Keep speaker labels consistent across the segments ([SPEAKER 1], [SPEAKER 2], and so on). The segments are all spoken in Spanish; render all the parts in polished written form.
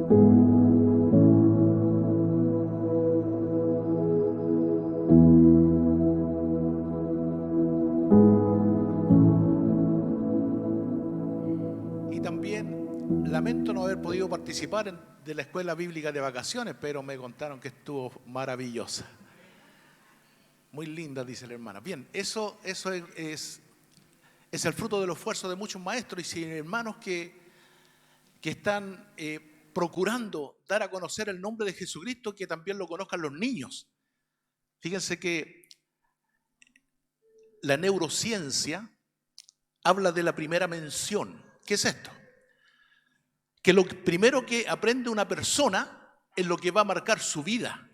[SPEAKER 1] Y también lamento no haber podido participar de la escuela bíblica de vacaciones, pero me contaron que estuvo maravillosa. Muy linda, dice la hermana. Bien, eso es el fruto del esfuerzo de muchos maestros y si hermanos que están procurando dar a conocer el nombre de Jesucristo, que también lo conozcan los niños. Fíjense que la neurociencia habla de la primera mención. ¿Qué es esto? Que lo primero que aprende una persona es lo que va a marcar su vida.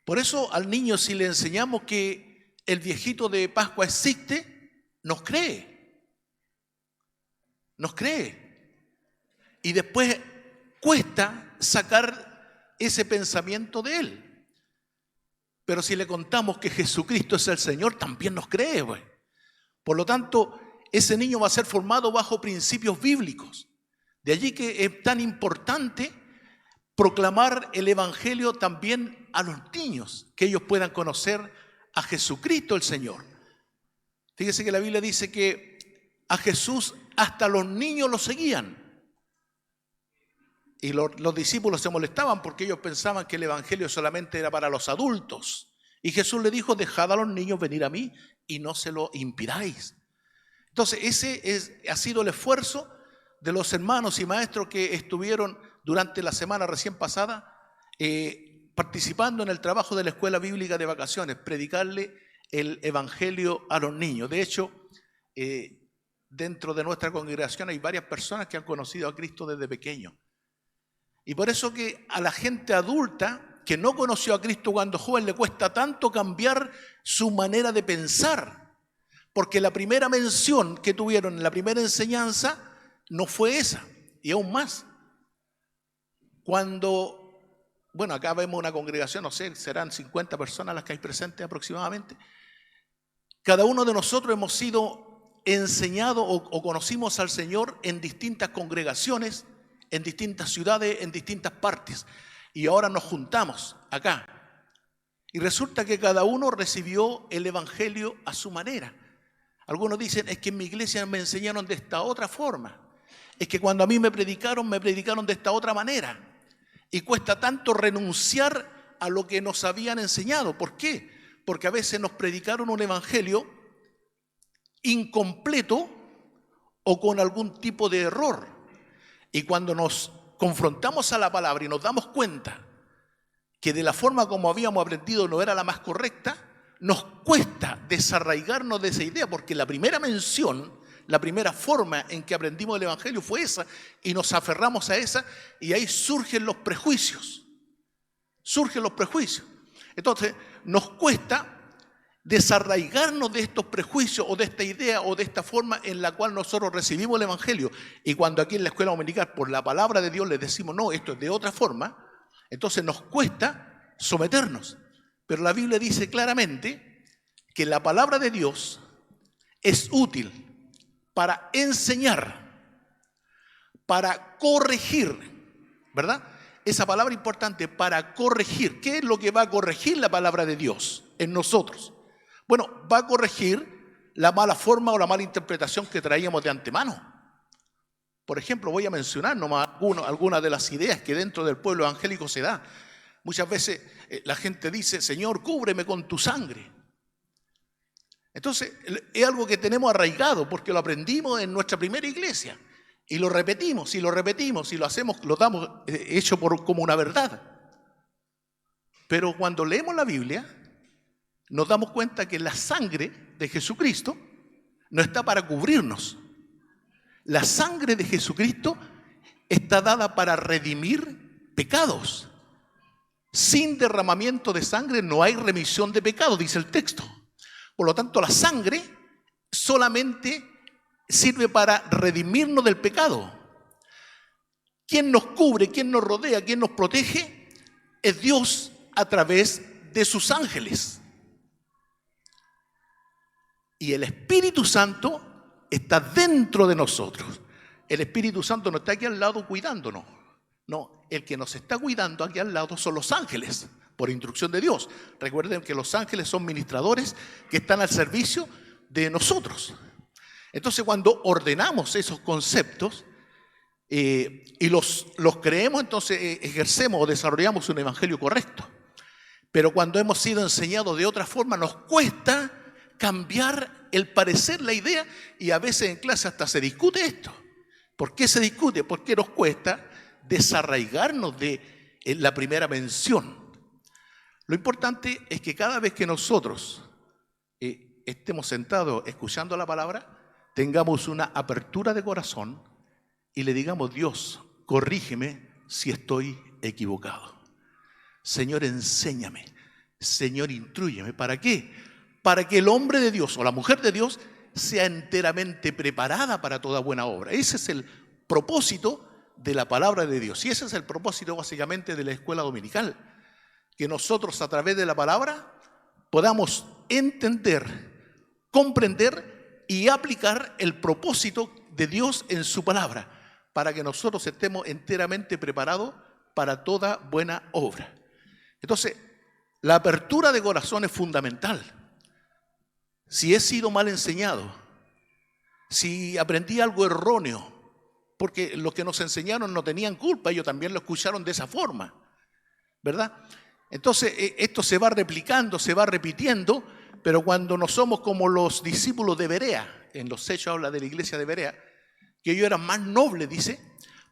[SPEAKER 1] Por eso al niño, si le enseñamos que el viejito de Pascua existe, nos cree. Nos cree. Y después cuesta sacar ese pensamiento de él. Pero si le contamos que Jesucristo es el Señor, también nos cree, pues. Por lo tanto, ese niño va a ser formado bajo principios bíblicos. De allí que es tan importante proclamar el Evangelio también a los niños, que ellos puedan conocer a Jesucristo el Señor. Fíjese que la Biblia dice que a Jesús hasta los niños lo seguían. Y los discípulos se molestaban porque ellos pensaban que el Evangelio solamente era para los adultos. Y Jesús le dijo, dejad a los niños venir a mí y no se lo impidáis. Entonces ese ha sido el esfuerzo de los hermanos y maestros que estuvieron durante la semana recién pasada participando en el trabajo de la escuela bíblica de vacaciones, predicarle el Evangelio a los niños. De hecho, dentro de nuestra congregación hay varias personas que han conocido a Cristo desde pequeño. Y por eso que a la gente adulta que no conoció a Cristo cuando joven le cuesta tanto cambiar su manera de pensar, porque la primera mención que tuvieron en la primera enseñanza no fue esa, y aún más. Cuando, bueno, acá vemos una congregación, no sé, serán 50 personas las que hay presentes aproximadamente. Cada uno de nosotros hemos sido enseñados o conocimos al Señor en distintas congregaciones, en distintas ciudades, en distintas partes. Y ahora nos juntamos acá. Y resulta que cada uno recibió el Evangelio a su manera. Algunos dicen, es que en mi iglesia me enseñaron de esta otra forma. Es que cuando a mí me predicaron de esta otra manera. Y cuesta tanto renunciar a lo que nos habían enseñado. ¿Por qué? Porque a veces nos predicaron un evangelio incompleto o con algún tipo de error. Y cuando nos confrontamos a la palabra y nos damos cuenta que de la forma como habíamos aprendido no era la más correcta, nos cuesta desarraigarnos de esa idea, porque la primera mención, la primera forma en que aprendimos el evangelio fue esa, y nos aferramos a esa, y ahí surgen los prejuicios. Surgen los prejuicios. Entonces, nos cuesta desarraigarnos de estos prejuicios o de esta idea o de esta forma en la cual nosotros recibimos el evangelio. Y cuando aquí en la escuela dominical, por la palabra de Dios, les decimos, no, esto es de otra forma, entonces nos cuesta someternos. Pero la Biblia dice claramente que la palabra de Dios es útil para enseñar, para corregir, ¿verdad? Esa palabra importante, para corregir. ¿Qué es lo que va a corregir la palabra de Dios en nosotros? Bueno, va a corregir la mala forma o la mala interpretación que traíamos de antemano. Por ejemplo, voy a mencionar nomás algunas de las ideas que dentro del pueblo evangélico se da. Muchas veces la gente dice, Señor, cúbreme con tu sangre. Entonces, es algo que tenemos arraigado porque lo aprendimos en nuestra primera iglesia. Y lo repetimos, y lo repetimos, y lo hacemos, lo damos hecho como una verdad. Pero cuando leemos la Biblia, nos damos cuenta que la sangre de Jesucristo no está para cubrirnos. La sangre de Jesucristo está dada para redimir pecados. Sin derramamiento de sangre no hay remisión de pecados, dice el texto. Por lo tanto, la sangre solamente sirve para redimirnos del pecado. ¿Quién nos cubre, quién nos rodea, quién nos protege? Es Dios a través de sus ángeles. Y el Espíritu Santo está dentro de nosotros. El Espíritu Santo no está aquí al lado cuidándonos. No, el que nos está cuidando aquí al lado son los ángeles, por instrucción de Dios. Recuerden que los ángeles son ministradores que están al servicio de nosotros. Entonces, cuando ordenamos esos conceptos y los creemos, entonces ejercemos o desarrollamos un evangelio correcto. Pero cuando hemos sido enseñados de otra forma, nos cuesta cambiar el parecer, la idea, y a veces en clase hasta se discute esto. ¿Por qué se discute? Porque nos cuesta desarraigarnos de la primera mención. Lo importante es que cada vez que nosotros estemos sentados escuchando la palabra, tengamos una apertura de corazón y le digamos: Dios, corrígeme si estoy equivocado. Señor, enséñame. Señor, instrúyeme. ¿Para qué? Para que el hombre de Dios o la mujer de Dios sea enteramente preparada para toda buena obra. Ese es el propósito de la palabra de Dios. Y ese es el propósito básicamente de la escuela dominical. Que nosotros a través de la palabra podamos entender, comprender y aplicar el propósito de Dios en su palabra, para que nosotros estemos enteramente preparados para toda buena obra. Entonces, la apertura de corazón es fundamental. Si he sido mal enseñado, si aprendí algo erróneo, porque los que nos enseñaron no tenían culpa, ellos también lo escucharon de esa forma, ¿verdad? Entonces, esto se va replicando, se va repitiendo, pero cuando no somos como los discípulos de Berea, en los Hechos habla de la iglesia de Berea, que ellos eran más nobles, dice,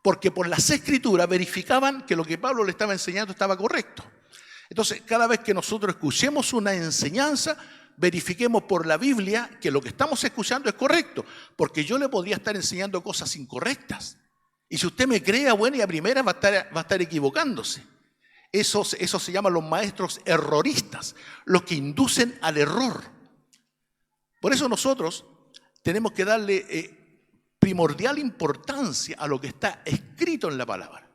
[SPEAKER 1] porque por las Escrituras verificaban que lo que Pablo le estaba enseñando estaba correcto. Entonces, cada vez que nosotros escuchemos una enseñanza, verifiquemos por la Biblia que lo que estamos escuchando es correcto, porque yo le podría estar enseñando cosas incorrectas. Y si usted me cree a buena y a primera, va a estar equivocándose. Eso se llaman los maestros erroristas, los que inducen al error. Por eso nosotros tenemos que darle primordial importancia a lo que está escrito en la palabra.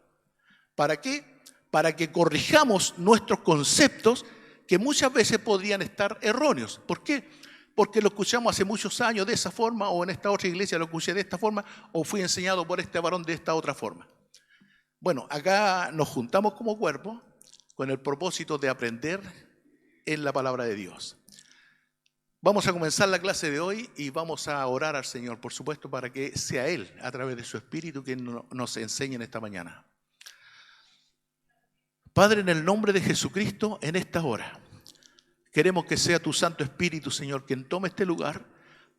[SPEAKER 1] ¿Para qué? Para que corrijamos nuestros conceptos que muchas veces podrían estar erróneos. ¿Por qué? Porque lo escuchamos hace muchos años de esa forma, o en esta otra iglesia lo escuché de esta forma, o fui enseñado por este varón de esta otra forma. Bueno, acá nos juntamos como cuerpo con el propósito de aprender en la palabra de Dios. Vamos a comenzar la clase de hoy y vamos a orar al Señor, por supuesto, para que sea Él, a través de su Espíritu, quien nos enseñe en esta mañana. Padre, en el nombre de Jesucristo, en esta hora, queremos que sea tu Santo Espíritu, Señor, quien tome este lugar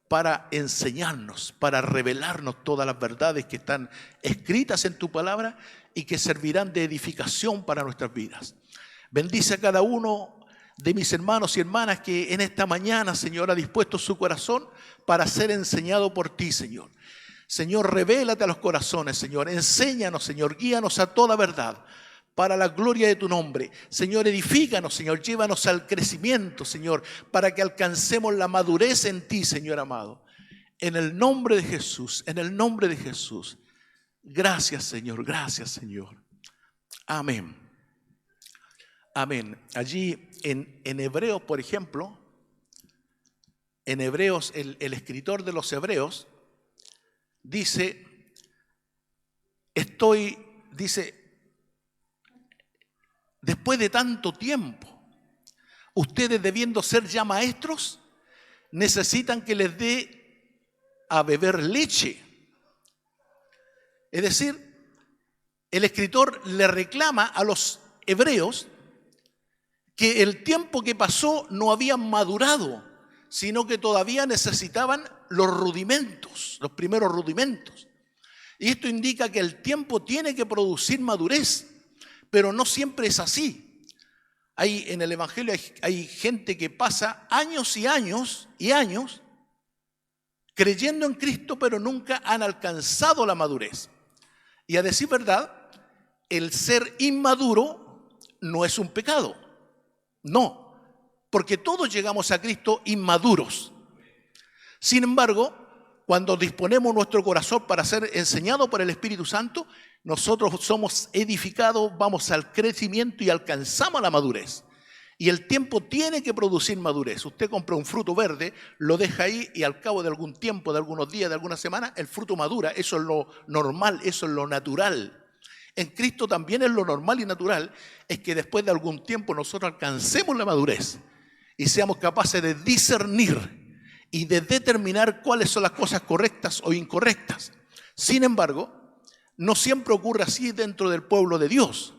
[SPEAKER 1] para enseñarnos, para revelarnos todas las verdades que están escritas en tu palabra y que servirán de edificación para nuestras vidas. Bendice a cada uno de mis hermanos y hermanas que en esta mañana, Señor, ha dispuesto su corazón para ser enseñado por ti, Señor. Señor, revélate a los corazones, Señor. Enséñanos, Señor. Guíanos a toda verdad, para la gloria de tu nombre. Señor, edifícanos, Señor. Llévanos al crecimiento, Señor, para que alcancemos la madurez en ti, Señor amado. En el nombre de Jesús, en el nombre de Jesús. Gracias, Señor. Gracias, Señor. Amén. Amén. Allí en Hebreos, por ejemplo, en Hebreos, el escritor de los Hebreos dice, después de tanto tiempo, ustedes debiendo ser ya maestros, necesitan que les dé a beber leche. Es decir, el escritor le reclama a los hebreos que el tiempo que pasó no habían madurado, sino que todavía necesitaban los rudimentos, los primeros rudimentos. Y esto indica que el tiempo tiene que producir madurez, pero no siempre es así. En el Evangelio hay gente que pasa años y años y años creyendo en Cristo, pero nunca han alcanzado la madurez. Y a decir verdad, el ser inmaduro no es un pecado. No, porque todos llegamos a Cristo inmaduros. Sin embargo, cuando disponemos nuestro corazón para ser enseñado por el Espíritu Santo, nosotros somos edificados, vamos al crecimiento y alcanzamos la madurez. Y el tiempo tiene que producir madurez. Usted compra un fruto verde, lo deja ahí y al cabo de algún tiempo, de algunos días, de algunas semanas, el fruto madura. Eso es lo normal, eso es lo natural. en Cristo también es lo normal y natural, es que después de algún tiempo nosotros alcancemos la madurez y seamos capaces de discernir y de determinar cuáles son las cosas correctas o incorrectas. Sin embargo, no siempre ocurre así dentro del pueblo de Dios.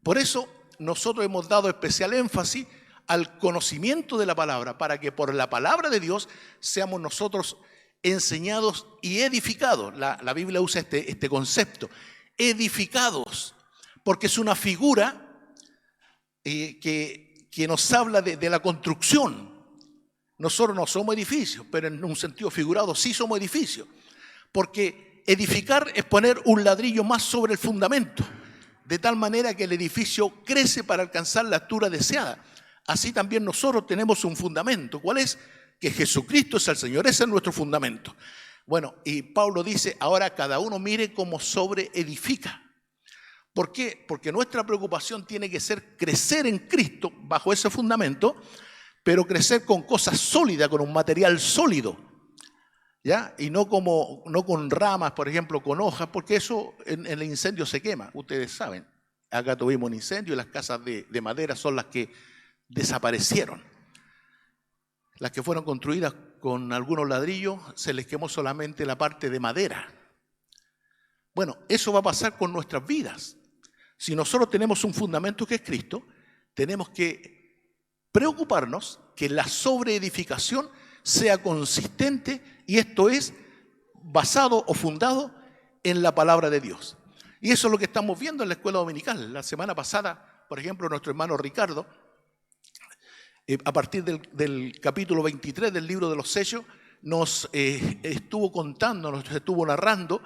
[SPEAKER 1] Por eso nosotros hemos dado especial énfasis al conocimiento de la palabra, para que por la palabra de Dios seamos nosotros enseñados y edificados. La Biblia usa este concepto, edificados, porque es una figura que nos habla de la construcción. Nosotros no somos edificios, pero en un sentido figurado sí somos edificios, porque edificar es poner un ladrillo más sobre el fundamento, de tal manera que el edificio crece para alcanzar la altura deseada. Así también nosotros tenemos un fundamento. ¿Cuál es? Que Jesucristo es el Señor, ese es nuestro fundamento. Bueno, y Pablo dice, ahora cada uno mire cómo sobreedifica. ¿Por qué? Porque nuestra preocupación tiene que ser crecer en Cristo bajo ese fundamento, pero crecer con cosas sólidas, con un material sólido, ¿ya? Y no con ramas, por ejemplo, con hojas, porque eso en el incendio se quema, ustedes saben. Acá tuvimos un incendio y las casas de madera son las que desaparecieron. Las que fueron construidas con algunos ladrillos, se les quemó solamente la parte de madera. Bueno, eso va a pasar con nuestras vidas. Si nosotros tenemos un fundamento que es Cristo, tenemos que preocuparnos que la sobreedificación sea consistente, y esto es basado o fundado en la palabra de Dios. Y eso es lo que estamos viendo en la escuela dominical. La semana pasada, por ejemplo, nuestro hermano Ricardo, a partir del capítulo 23 del libro de los sellos, nos estuvo contando, nos estuvo narrando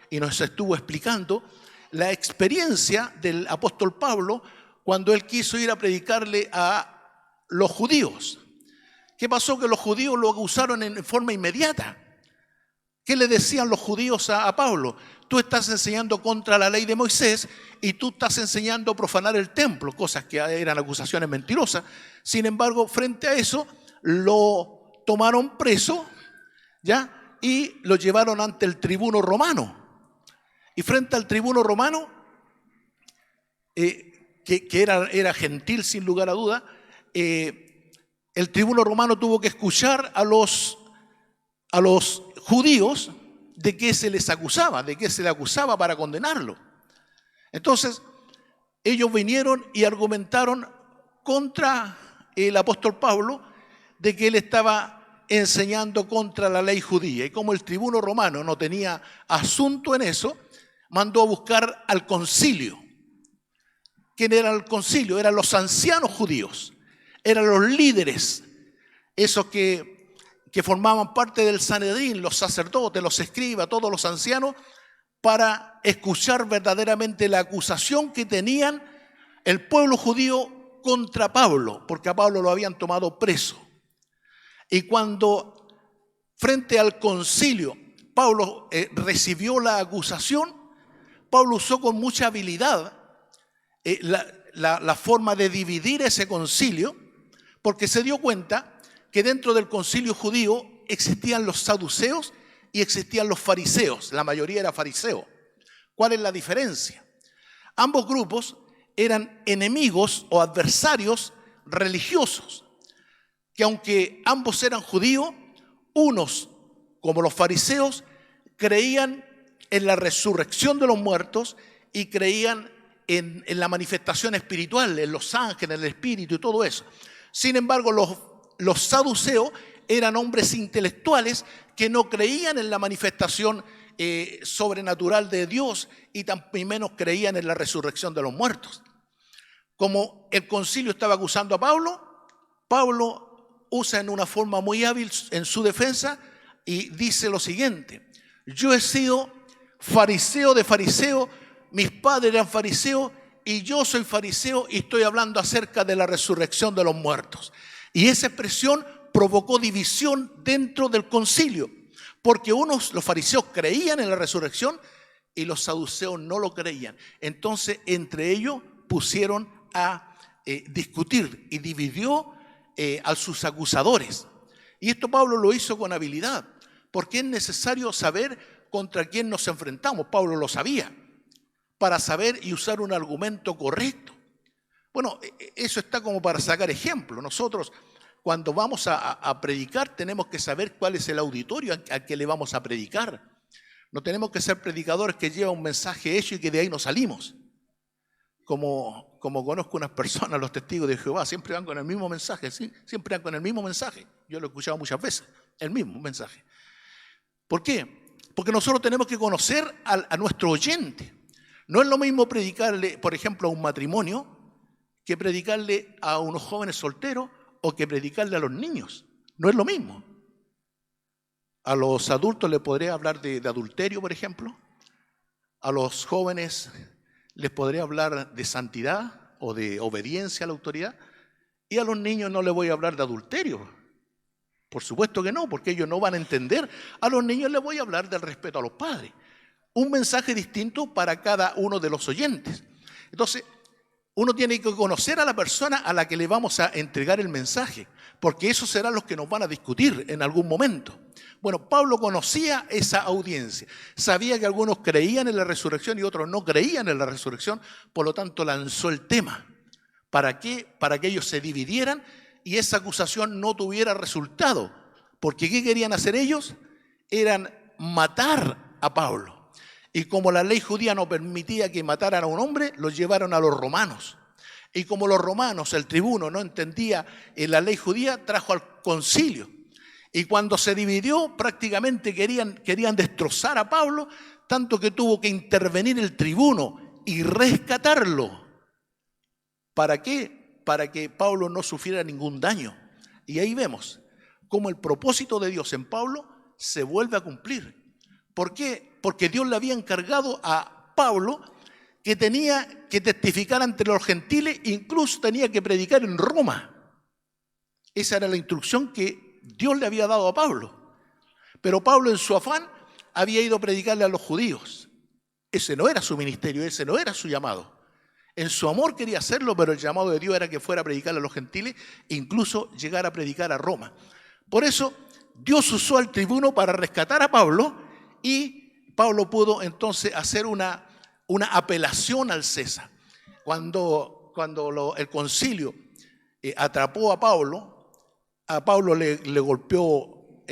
[SPEAKER 1] y nos estuvo explicando la experiencia del apóstol Pablo cuando él quiso ir a predicarle a los judíos. ¿Qué pasó? Que los judíos lo acusaron en forma inmediata. ¿Qué le decían los judíos a Pablo? Tú estás enseñando contra la ley de Moisés y tú estás enseñando a profanar el templo, cosas que eran acusaciones mentirosas. Sin embargo, frente a eso, lo tomaron preso, ¿ya? Y lo llevaron ante el tribuno romano. Y frente al tribuno romano, que era gentil sin lugar a duda, el tribuno romano tuvo que escuchar a los judíos de qué se les acusaba, de qué se le acusaba para condenarlo. Entonces, ellos vinieron y argumentaron contra el apóstol Pablo de que él estaba enseñando contra la ley judía. Y como el tribuno romano no tenía asunto en eso, mandó a buscar al concilio. ¿Quién era el concilio? Eran los ancianos judíos, eran los líderes, esos que formaban parte del Sanedrín, los sacerdotes, los escribas, todos los ancianos, para escuchar verdaderamente la acusación que tenían el pueblo judío contra Pablo, porque a Pablo lo habían tomado preso. Y cuando frente al concilio Pablo recibió la acusación, Pablo usó con mucha habilidad la forma de dividir ese concilio, porque se dio cuenta que dentro del concilio judío existían los saduceos y existían los fariseos. La mayoría era fariseo. ¿Cuál es la diferencia? Ambos grupos eran enemigos o adversarios religiosos, que aunque ambos eran judíos, unos, como los fariseos, creían en la resurrección de los muertos y creían en la manifestación espiritual, en los ángeles, en el espíritu y todo eso. Sin embargo, los saduceos eran hombres intelectuales que no creían en la manifestación sobrenatural de Dios y tampoco menos creían en la resurrección de los muertos. Como el concilio estaba acusando a Pablo, Pablo usa en una forma muy hábil en su defensa y dice lo siguiente: yo he sido fariseo de fariseo, mis padres eran fariseos y yo soy fariseo y estoy hablando acerca de la resurrección de los muertos. Y esa expresión provocó división dentro del concilio, porque los fariseos creían en la resurrección y los saduceos no lo creían. Entonces, entre ellos pusieron a discutir y dividió a sus acusadores. Y esto Pablo lo hizo con habilidad, porque es necesario saber contra quién nos enfrentamos. Pablo lo sabía. para saber y usar un argumento correcto. Bueno, eso está como para sacar ejemplo. Nosotros, cuando vamos a predicar, tenemos que saber cuál es el auditorio al que le vamos a predicar. No tenemos que ser predicadores que llevan un mensaje hecho y que de ahí nos salimos. Como conozco unas personas, los testigos de Jehová, siempre van con el mismo mensaje, ¿sí? Siempre van con el mismo mensaje. Yo lo he escuchado muchas veces, el mismo mensaje. ¿Por qué? Porque nosotros tenemos que conocer a nuestro oyente. No es lo mismo predicarle, por ejemplo, a un matrimonio que predicarle a unos jóvenes solteros o que predicarle a los niños. No es lo mismo. A los adultos les podría hablar de adulterio, por ejemplo. A los jóvenes les podría hablar de santidad o de obediencia a la autoridad. Y a los niños no les voy a hablar de adulterio. Por supuesto que no, porque ellos no van a entender. A los niños les voy a hablar del respeto a los padres. Un mensaje distinto para cada uno de los oyentes. Entonces, uno tiene que conocer a la persona a la que le vamos a entregar el mensaje, porque esos serán los que nos van a discutir en algún momento. Bueno, Pablo conocía esa audiencia, sabía que algunos creían en la resurrección y otros no creían en la resurrección, por lo tanto lanzó el tema. ¿Para qué? Para que ellos se dividieran y esa acusación no tuviera resultado. Porque ¿qué querían hacer ellos? Eran matar a Pablo. Y como la ley judía no permitía que mataran a un hombre, los llevaron a los romanos. Y como los romanos, el tribuno, no entendía la ley judía, trajo al concilio. Y cuando se dividió, prácticamente querían destrozar a Pablo, tanto que tuvo que intervenir el tribuno y rescatarlo. ¿Para qué? Para que Pablo no sufriera ningún daño. Y ahí vemos cómo el propósito de Dios en Pablo se vuelve a cumplir. ¿Por qué? Porque Dios le había encargado a Pablo que tenía que testificar ante los gentiles, incluso tenía que predicar en Roma. Esa era la instrucción que Dios le había dado a Pablo. Pero Pablo en su afán había ido a predicarle a los judíos. Ese no era su ministerio, ese no era su llamado. En su amor quería hacerlo, pero el llamado de Dios era que fuera a predicarle a los gentiles e incluso llegar a predicar a Roma. Por eso Dios usó al tribuno para rescatar a Pablo y Pablo pudo entonces hacer una apelación al César. Cuando el concilio atrapó a Pablo le golpeó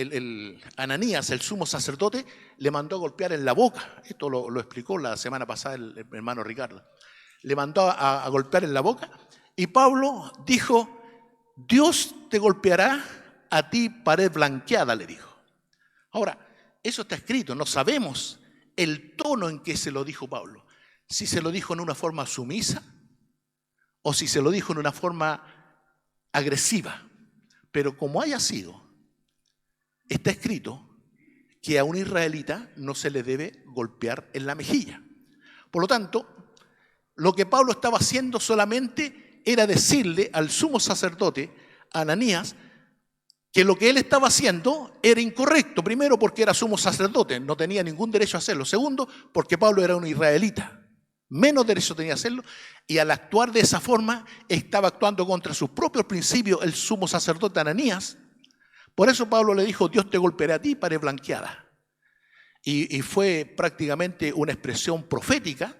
[SPEAKER 1] Ananías, el sumo sacerdote, le mandó a golpear en la boca. Esto lo explicó la semana pasada el hermano Ricardo. Le mandó a golpear en la boca y Pablo dijo: Dios te golpeará a ti, pared blanqueada, le dijo. Ahora, eso está escrito, no sabemos el tono en que se lo dijo Pablo. Si se lo dijo en una forma sumisa o si se lo dijo en una forma agresiva. Pero como haya sido, está escrito que a un israelita no se le debe golpear en la mejilla. Por lo tanto, lo que Pablo estaba haciendo solamente era decirle al sumo sacerdote, Ananías, que lo que él estaba haciendo era incorrecto. Primero, porque era sumo sacerdote, no tenía ningún derecho a hacerlo. Segundo, porque Pablo era un israelita, menos derecho tenía a hacerlo. Y al actuar de esa forma, estaba actuando contra sus propios principios el sumo sacerdote Ananías. Por eso Pablo le dijo: Dios te golpeará a ti, pared blanqueada. Y fue prácticamente una expresión profética,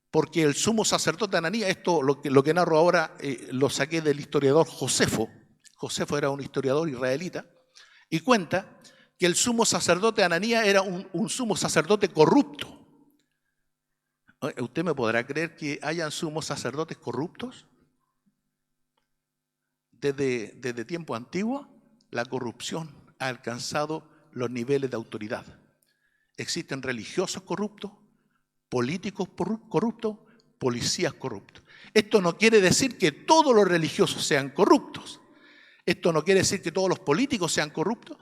[SPEAKER 1] porque el sumo sacerdote Ananías, esto lo que narro ahora, lo saqué del historiador Josefo. Josefo era un historiador israelita y cuenta que el sumo sacerdote Ananías era un sumo sacerdote corrupto. ¿Usted me podrá creer que hayan sumos sacerdotes corruptos? Desde tiempo antiguo, la corrupción ha alcanzado los niveles de autoridad. Existen religiosos corruptos, políticos corruptos, policías corruptos. Esto no quiere decir que todos los religiosos sean corruptos. Esto no quiere decir que todos los políticos sean corruptos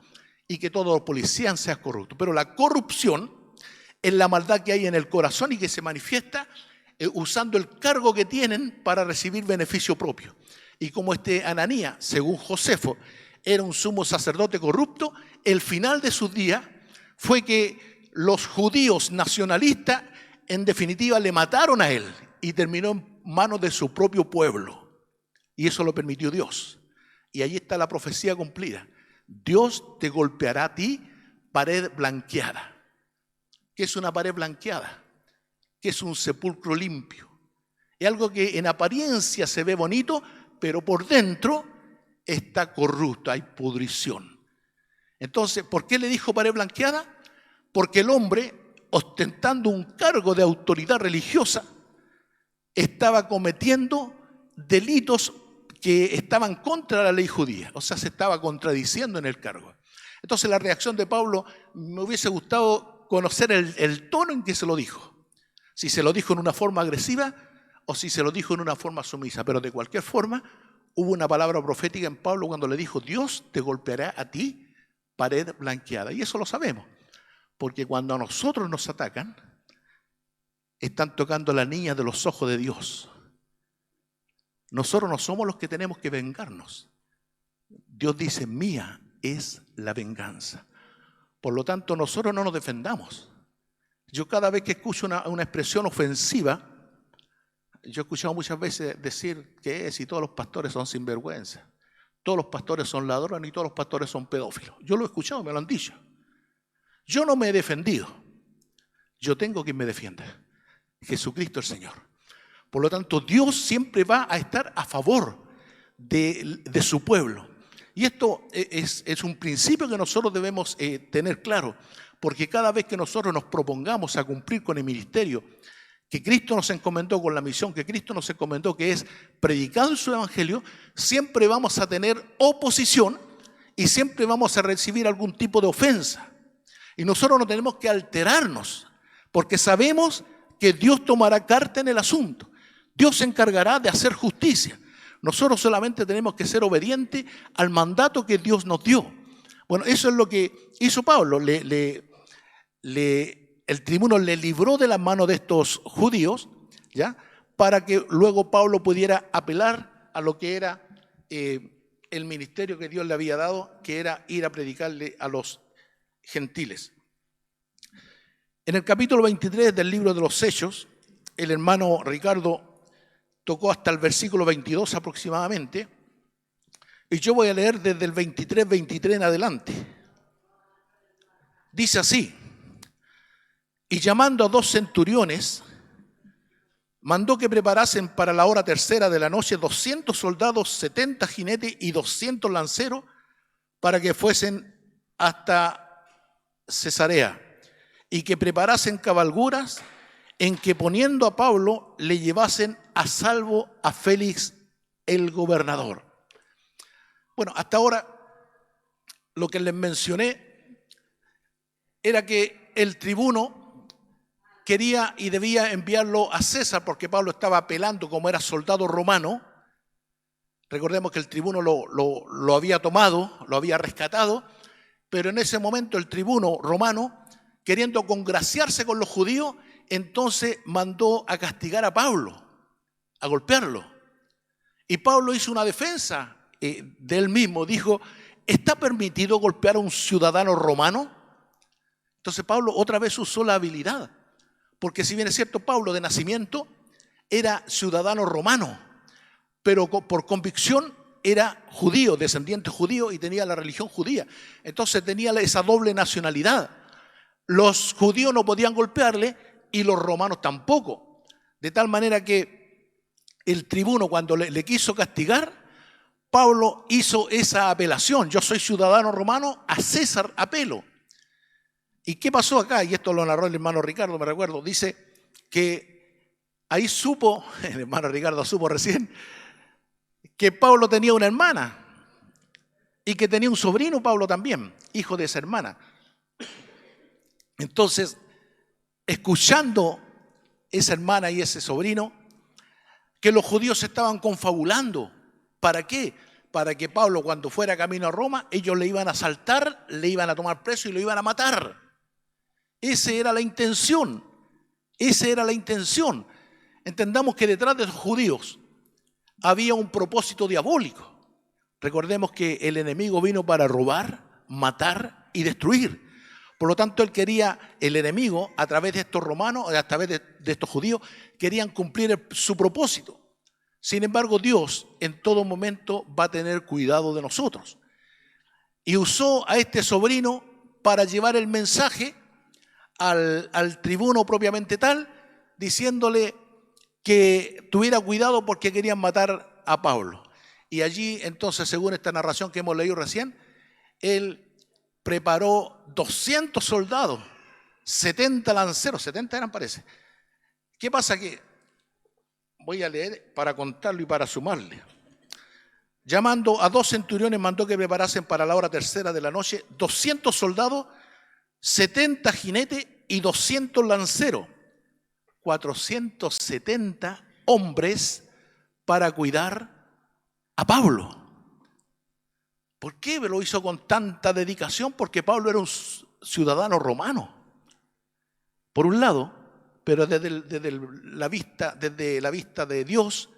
[SPEAKER 1] y que todos los policías sean corruptos. Pero la corrupción es la maldad que hay en el corazón y que se manifiesta usando el cargo que tienen para recibir beneficio propio. Y como este Ananías, según Josefo, era un sumo sacerdote corrupto, el final de sus días fue que los judíos nacionalistas, en definitiva, le mataron a él y terminó en manos de su propio pueblo. Y eso lo permitió Dios. Y ahí está la profecía cumplida. Dios te golpeará a ti, pared blanqueada. ¿Qué es una pared blanqueada? que es un sepulcro limpio. Es algo que en apariencia se ve bonito, pero por dentro está corrupto, hay pudrición. Entonces, ¿por qué le dijo pared blanqueada? Porque el hombre, ostentando un cargo de autoridad religiosa, estaba cometiendo delitos que estaban contra la ley judía, o sea, se estaba contradiciendo en el cargo. Entonces la reacción de Pablo, me hubiese gustado conocer el tono en que se lo dijo. Si se lo dijo en una forma agresiva o si se lo dijo en una forma sumisa, pero de cualquier forma hubo una palabra profética en Pablo cuando le dijo: Dios te golpeará a ti pared blanqueada. Y eso lo sabemos, porque cuando a nosotros nos atacan, están tocando la niña de los ojos de Dios. Nosotros no somos los que tenemos que vengarnos. Dios dice: mía es la venganza. Por lo tanto, nosotros no nos defendamos. Yo cada vez que escucho una expresión ofensiva, yo he escuchado muchas veces decir que si todos los pastores son sinvergüenza, todos los pastores son ladrones y todos los pastores son pedófilos. Yo lo he escuchado, me lo han dicho. Yo no me he defendido. Yo tengo quien me defienda: Jesucristo el Señor. Por lo tanto, Dios siempre va a estar a favor de su pueblo. Y esto es un principio que nosotros debemos tener claro, porque cada vez que nosotros nos propongamos a cumplir con el ministerio que Cristo nos encomendó, con la misión que Cristo nos encomendó, que es predicar su evangelio, siempre vamos a tener oposición y siempre vamos a recibir algún tipo de ofensa. Y nosotros no tenemos que alterarnos, porque sabemos que Dios tomará carta en el asunto. Dios se encargará de hacer justicia. Nosotros solamente tenemos que ser obedientes al mandato que Dios nos dio. Bueno, eso es lo que hizo Pablo. El tribuno le libró de las manos de estos judíos, ¿ya?, para que luego Pablo pudiera apelar a lo que era el ministerio que Dios le había dado, que era ir a predicarle a los gentiles. En el capítulo 23 del libro de los Hechos, el hermano Ricardo tocó hasta el versículo 22 aproximadamente, y yo voy a leer desde el 23 en adelante. Dice así: y llamando a 2 centuriones, mandó que preparasen para la hora tercera de la noche 200 soldados, 70 jinetes y 200 lanceros, para que fuesen hasta Cesarea, y que preparasen cabalguras en que, poniendo a Pablo, le llevasen a salvo a Félix el gobernador. Bueno, hasta ahora lo que les mencioné era que el tribuno quería y debía enviarlo a César, porque Pablo estaba apelando como era soldado romano. Recordemos que el tribuno lo había tomado, lo había rescatado, pero en ese momento el tribuno romano, queriendo congraciarse con los judíos, entonces mandó a castigar a Pablo, a golpearlo. Y Pablo hizo una defensa de él mismo. Dijo: ¿está permitido golpear a un ciudadano romano? Entonces Pablo otra vez usó la habilidad, porque si bien es cierto, Pablo de nacimiento era ciudadano romano, pero por convicción era judío, descendiente judío, y tenía la religión judía. Entonces tenía esa doble nacionalidad. Los judíos no podían golpearle y los romanos tampoco. De tal manera que el tribuno, cuando le quiso castigar, Pablo hizo esa apelación: yo soy ciudadano romano, a César apelo. ¿Y qué pasó acá? Y esto lo narró el hermano Ricardo, me recuerdo. Dice que ahí supo, el hermano Ricardo supo recién, que Pablo tenía una hermana y que tenía un sobrino, Pablo también, hijo de esa hermana. Entonces, escuchando esa hermana y ese sobrino, que los judíos se estaban confabulando. ¿Para qué? Para que Pablo, cuando fuera camino a Roma, ellos le iban a asaltar, le iban a tomar preso y lo iban a matar. Esa era la intención. Esa era la intención. Entendamos que detrás de los judíos había un propósito diabólico. Recordemos que el enemigo vino para robar, matar y destruir. Por lo tanto, él quería, el enemigo, a través de estos romanos, a través de estos judíos, querían cumplir su propósito. Sin embargo, Dios en todo momento va a tener cuidado de nosotros. Y usó a este sobrino para llevar el mensaje al tribuno propiamente tal, diciéndole que tuviera cuidado porque querían matar a Pablo. Y allí entonces, según esta narración que hemos leído recién, él preparó 200 soldados, 70 lanceros, 70 eran parece. ¿Qué pasa? Que voy a leer para contarlo y para sumarle. Llamando a 2 centuriones, mandó que preparasen para la hora tercera de la noche 200 soldados, 70 jinetes y 200 lanceros. 470 hombres para cuidar a Pablo. ¿Por qué lo hizo con tanta dedicación? Porque Pablo era un ciudadano romano, por un lado, pero desde la vista de Dios,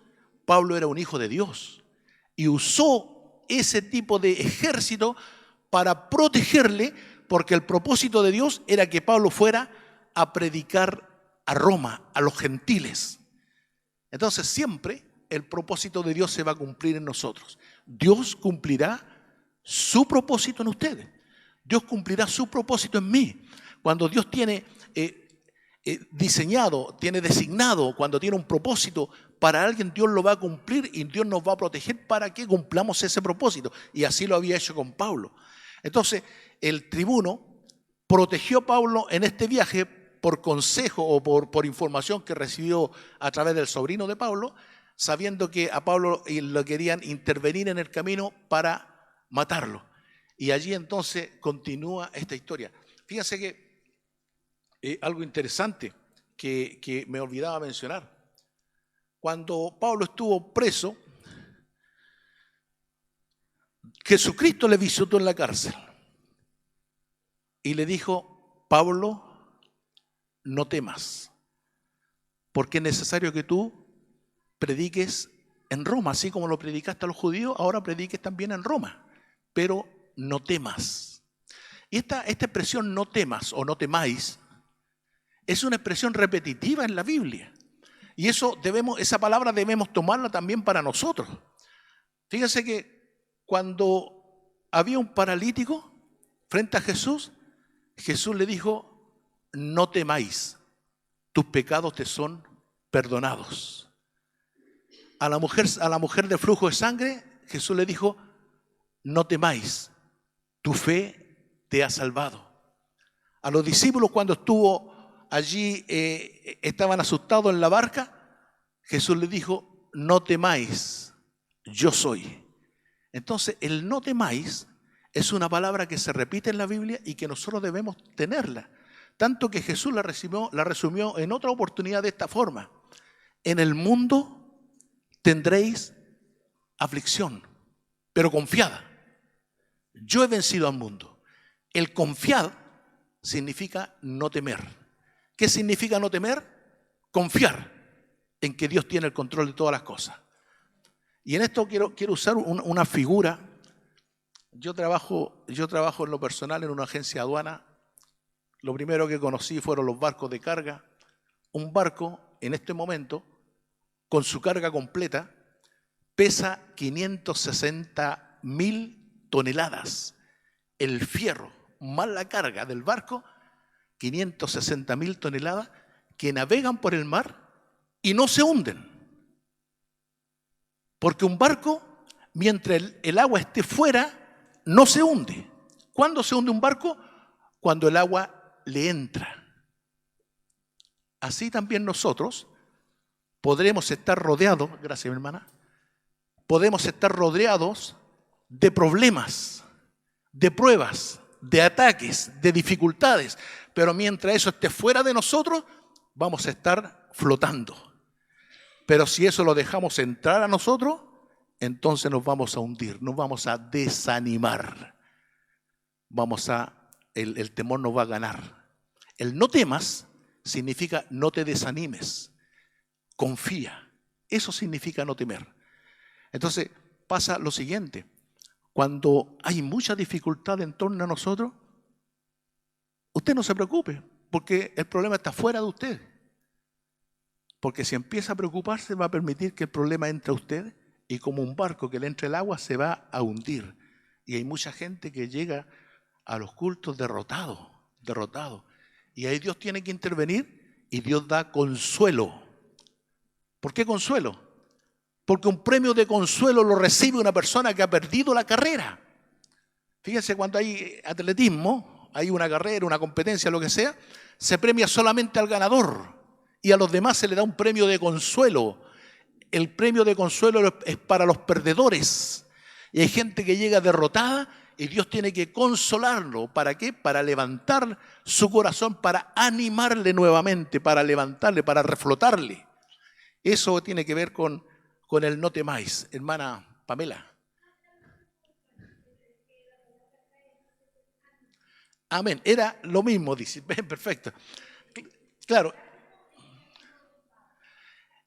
[SPEAKER 1] Pablo era un hijo de Dios y usó ese tipo de ejército para protegerle, porque el propósito de Dios era que Pablo fuera a predicar a Roma, a los gentiles. Entonces siempre el propósito de Dios se va a cumplir en nosotros. Dios cumplirá su propósito en ustedes. Dios cumplirá su propósito en mí. Cuando Dios tiene diseñado, tiene designado, cuando tiene un propósito para alguien, Dios lo va a cumplir y Dios nos va a proteger para que cumplamos ese propósito. Y así lo había hecho con Pablo. Entonces, el tribuno protegió a Pablo en este viaje por consejo o por información que recibió a través del sobrino de Pablo, sabiendo que a Pablo lo querían intervenir en el camino para matarlo. Y allí entonces continúa esta historia. Fíjense que algo interesante que me olvidaba mencionar. Cuando Pablo estuvo preso, Jesucristo le visitó en la cárcel y le dijo: Pablo, no temas, porque es necesario que tú prediques en Roma, así como lo predicaste a los judíos, ahora prediques también en Roma, pero no temas. Y esta expresión no temas o no temáis es una expresión repetitiva en la Biblia. Y esa palabra debemos tomarla también para nosotros. Fíjense que cuando había un paralítico frente a Jesús, Jesús le dijo: no temáis, tus pecados te son perdonados. A la mujer de flujo de sangre, Jesús le dijo: no temáis, tu fe te ha salvado. A los discípulos, cuando estuvo allí, estaban asustados en la barca, Jesús les dijo: no temáis, yo soy. Entonces, el no temáis es una palabra que se repite en la Biblia y que nosotros debemos tenerla. Tanto que Jesús la resumió en otra oportunidad de esta forma: en el mundo tendréis aflicción, pero confiad, yo he vencido al mundo. El confiad significa no temer. ¿Qué significa no temer? Confiar en que Dios tiene el control de todas las cosas. Y en esto quiero usar una figura. Yo trabajo en lo personal en una agencia de aduana. Lo primero que conocí fueron los barcos de carga. Un barco, en este momento, con su carga completa, pesa 560.000 toneladas. El fierro más la carga del barco, 560.000 toneladas, que navegan por el mar y no se hunden. Porque un barco, mientras el agua esté fuera, no se hunde. ¿Cuándo se hunde un barco? Cuando el agua le entra. Así también nosotros podremos estar rodeados, gracias mi hermana, podemos estar rodeados de problemas, de pruebas, de ataques, de dificultades, pero mientras eso esté fuera de nosotros, vamos a estar flotando. Pero si eso lo dejamos entrar a nosotros, entonces nos vamos a hundir, nos vamos a desanimar. El temor nos va a ganar. El no temas significa no te desanimes, confía. Eso significa no temer. Entonces pasa lo siguiente: cuando hay mucha dificultad en torno a nosotros, usted no se preocupe, porque el problema está fuera de usted. Porque si empieza a preocuparse, va a permitir que el problema entre a usted, y como un barco que le entre el agua, se va a hundir. Y hay mucha gente que llega a los cultos derrotado. Y ahí Dios tiene que intervenir y Dios da consuelo. ¿Por qué consuelo? Porque un premio de consuelo lo recibe una persona que ha perdido la carrera. Fíjense, cuando hay atletismo, hay una carrera, una competencia, lo que sea, se premia solamente al ganador y a los demás se le da un premio de consuelo. El premio de consuelo es para los perdedores. Y hay gente que llega derrotada y Dios tiene que consolarlo. ¿Para qué? Para levantar su corazón, para animarle nuevamente, para levantarle, para reflotarle. Eso tiene que ver con el no temáis, hermana Pamela. Amén. Era lo mismo, dice. Perfecto. Claro.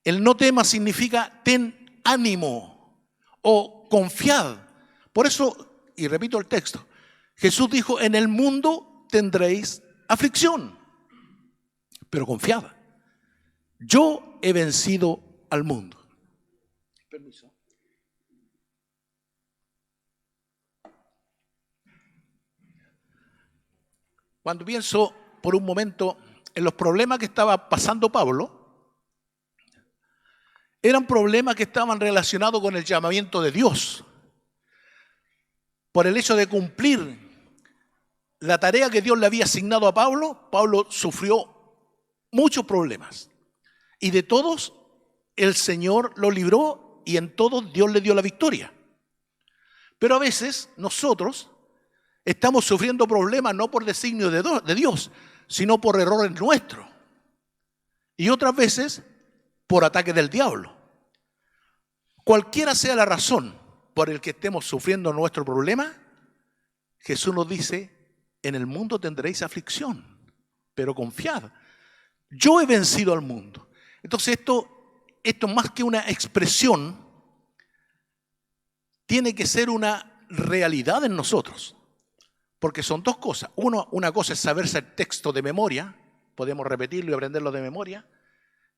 [SPEAKER 1] El no temas significa ten ánimo o confiad. Por eso, y repito el texto, Jesús dijo, en el mundo tendréis aflicción, pero confiad. Yo he vencido al mundo. Permiso. Cuando pienso por un momento en los problemas que estaba pasando Pablo, eran problemas que estaban relacionados con el llamamiento de Dios. Por el hecho de cumplir la tarea que Dios le había asignado a Pablo, Pablo sufrió muchos problemas. Y de todos, el Señor lo libró y en todos Dios le dio la victoria. Pero a veces nosotros estamos sufriendo problemas no por designio de Dios, sino por errores nuestros. Y otras veces por ataque del diablo. Cualquiera sea la razón por el que estemos sufriendo nuestro problema, Jesús nos dice, en el mundo tendréis aflicción, pero confiad. Yo he vencido al mundo. Entonces esto más que una expresión, tiene que ser una realidad en nosotros. Porque son dos cosas. Una cosa es saberse el texto de memoria, podemos repetirlo y aprenderlo de memoria,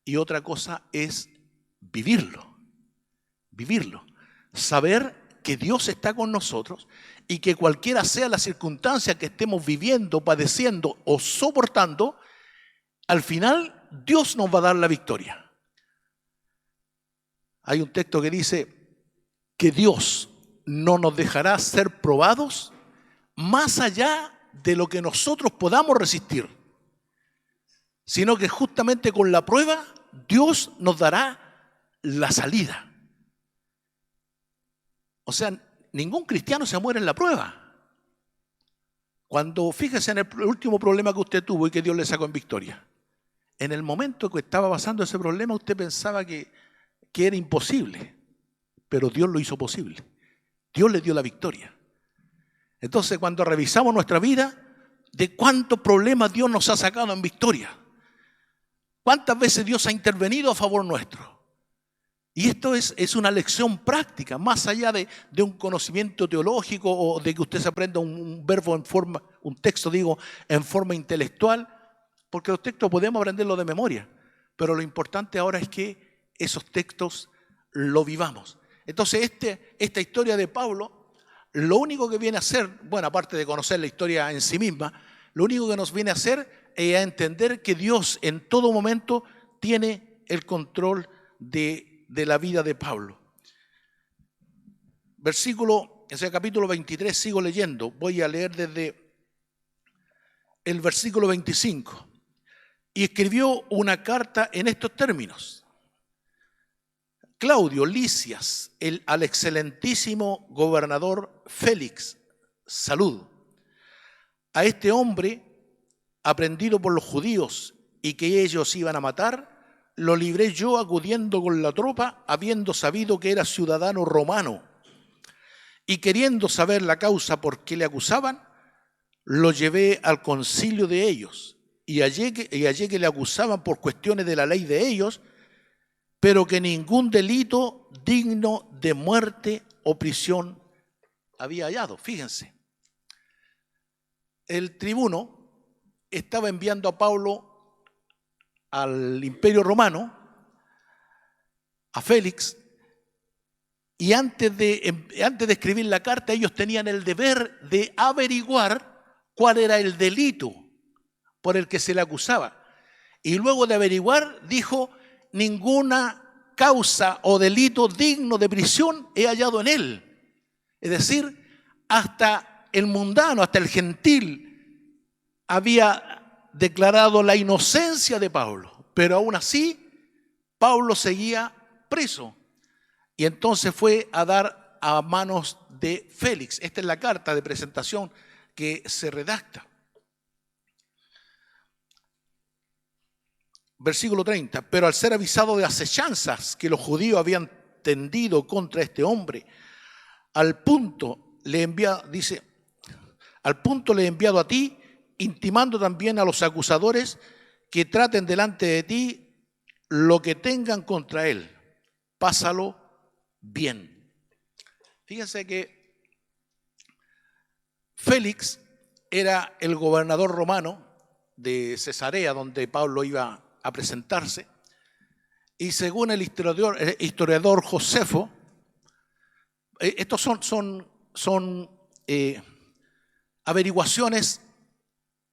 [SPEAKER 1] y otra cosa es vivirlo. Vivirlo. Saber que Dios está con nosotros y que cualquiera sea la circunstancia que estemos viviendo, padeciendo o soportando, al final Dios nos va a dar la victoria. Hay un texto que dice que Dios no nos dejará ser probados más allá de lo que nosotros podamos resistir, sino que justamente con la prueba Dios nos dará la salida. O sea, ningún cristiano se muere en la prueba. Cuando, fíjese en el último problema que usted tuvo y que Dios le sacó en victoria, en el momento que estaba pasando ese problema usted pensaba que era imposible, pero Dios lo hizo posible. Dios le dio la victoria. Entonces, cuando revisamos nuestra vida, ¿de cuántos problemas Dios nos ha sacado en victoria? ¿Cuántas veces Dios ha intervenido a favor nuestro? Y esto es una lección práctica, más allá de un conocimiento teológico o de que usted se aprenda un verbo en forma, un texto, en forma intelectual, porque los textos podemos aprenderlos de memoria, pero lo importante ahora es que esos textos lo vivamos. Entonces, esta historia de Pablo, lo único que viene a hacer, bueno, aparte de conocer la historia en sí misma, lo único que nos viene a hacer es a entender que Dios en todo momento tiene el control de la vida de Pablo. Capítulo 23, sigo leyendo. Voy a leer desde el versículo 25. Y escribió una carta en estos términos. Claudio Lisias, al excelentísimo gobernador Félix, salud. A este hombre, aprendido por los judíos y que ellos iban a matar, lo libré yo acudiendo con la tropa, habiendo sabido que era ciudadano romano. Y queriendo saber la causa por qué le acusaban, lo llevé al concilio de ellos. Y hallé que le acusaban por cuestiones de la ley de ellos, pero que ningún delito digno de muerte o prisión había hallado. Fíjense, el tribuno estaba enviando a Pablo al Imperio Romano, a Félix, y antes de escribir la carta ellos tenían el deber de averiguar cuál era el delito por el que se le acusaba. Y luego de averiguar, dijo: ninguna causa o delito digno de prisión he hallado en él. Es decir, hasta el mundano, hasta el gentil, había declarado la inocencia de Pablo, pero aún así Pablo seguía preso. Y entonces fue a dar a manos de Félix. Esta es la carta de presentación que se redacta. Versículo 30. Pero al ser avisado de acechanzas que los judíos habían tendido contra este hombre, al punto le he enviado a ti, intimando también a los acusadores que traten delante de ti lo que tengan contra él. Pásalo bien. Fíjense que Félix era el gobernador romano de Cesarea, donde Pablo iba a presentarse, y según el historiador Josefo, estos son averiguaciones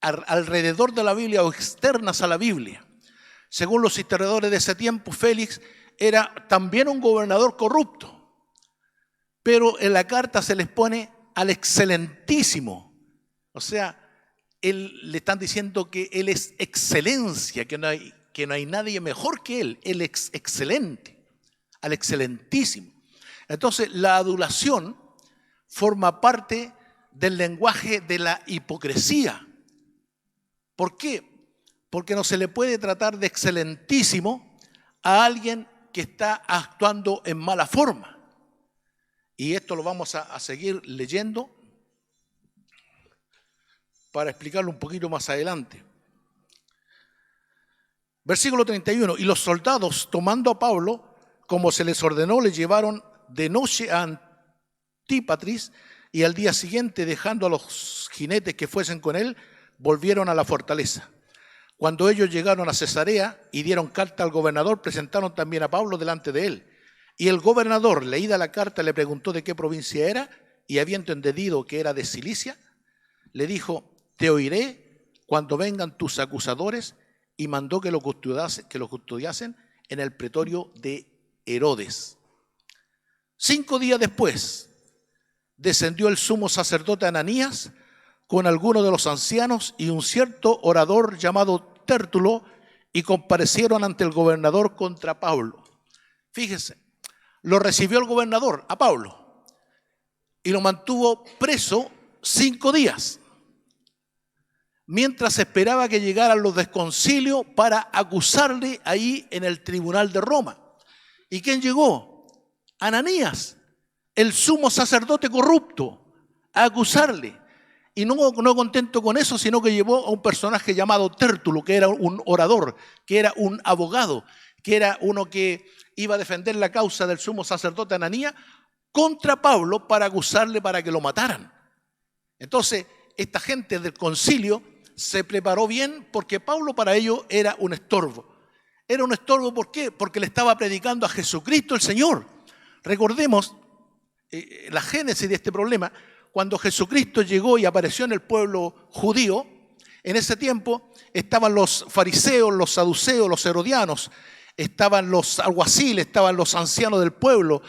[SPEAKER 1] alrededor de la Biblia o externas a la Biblia. Según los historiadores de ese tiempo, Félix era también un gobernador corrupto, pero en la carta se les pone al excelentísimo. O sea, le están diciendo que él es excelencia, que no hay nadie mejor que él es excelente, al excelentísimo. Entonces, la adulación forma parte del lenguaje de la hipocresía. ¿Por qué? Porque no se le puede tratar de excelentísimo a alguien que está actuando en mala forma. Y esto lo vamos a seguir leyendo para explicarlo un poquito más adelante. Versículo 31. Y los soldados, tomando a Pablo, como se les ordenó, le llevaron de noche a Antípatris, y al día siguiente, dejando a los jinetes que fuesen con él, volvieron a la fortaleza. Cuando ellos llegaron a Cesarea y dieron carta al gobernador, presentaron también a Pablo delante de él. Y el gobernador, leída la carta, le preguntó de qué provincia era, y habiendo entendido que era de Cilicia, le dijo: te oiré cuando vengan tus acusadores, y mandó que lo custodiasen en el pretorio de Herodes. 5 días después, descendió el sumo sacerdote Ananías con algunos de los ancianos y un cierto orador llamado Tértulo, y comparecieron ante el gobernador contra Pablo. Fíjese, lo recibió el gobernador a Pablo y lo mantuvo preso 5 días, mientras esperaba que llegaran los del concilio para acusarle ahí en el tribunal de Roma. ¿Y quién llegó? Ananías, el sumo sacerdote corrupto, a acusarle. Y no contento con eso, sino que llevó a un personaje llamado Tértulo, que era un orador, que era un abogado, que era uno que iba a defender la causa del sumo sacerdote Ananías contra Pablo para acusarle para que lo mataran. Entonces, esta gente del concilio se preparó bien, porque Pablo para ellos era un estorbo. Era un estorbo, ¿por qué? Porque le estaba predicando a Jesucristo el Señor. Recordemos la génesis de este problema. Cuando Jesucristo llegó y apareció en el pueblo judío, en ese tiempo estaban los fariseos, los saduceos, los herodianos, estaban los alguaciles, estaban los ancianos del pueblo,